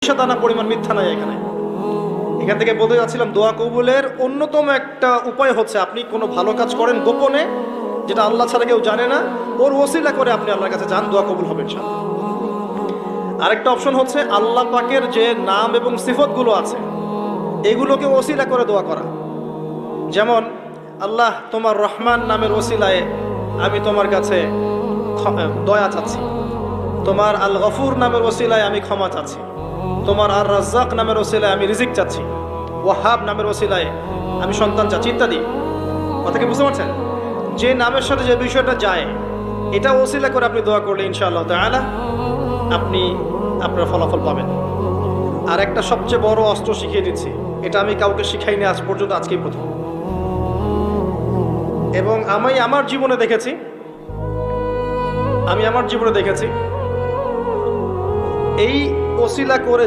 সরিষা দানা পরিমাণ মিথ্যা নাই এখানে। এখান থেকে বলতে যাচ্ছিলাম, দোয়া কবুলের অন্যতম একটা উপায় হচ্ছে আপনি কোনো ভালো কাজ করেন গোপনে, যেটা আল্লাহ ছাড়া কেউ জানে না, ওর ওসিলা করে আপনি আল্লাহর কাছে যান, দোয়া কবুল হবে ইনশাআল্লাহ। আরেকটা অপশন হচ্ছে আল্লাহ পাকের যে নাম এবং সিফতগুলো আছে এগুলোকে ওসিলা করে দোয়া করা। যেমন আল্লাহ তোমার রহমান নামের ওসিলায় আমি তোমার কাছে দয়া চাচ্ছি, তোমার আল গফুর নামের ওসিলায় আমি ক্ষমা চাচ্ছি, তোমার আর রাজ্জাক নামের ওসিলায় আমি রিজিক চাচ্ছি, ওয়াহাব নামের ওসিলায় আমি সন্তান চাচ্ছি, ইত্যাদি। কথা কি বুঝতে পারছেন? যে নামের সাথে যে বিষয়টা যায় এটা ওসিলা করে আপনি দোয়া করলে ইনশাআল্লাহ তাআলা আপনি আপনার ফলাফল পাবেন। আর একটা সবচেয়ে বড় অস্ত্র শিখিয়ে দিচ্ছি, এটা আমি কাউকে শিখাইনি আজ পর্যন্ত, আজকেই প্রথম। এবং আমি আমার জীবনে দেখেছি এই ওসিলা করে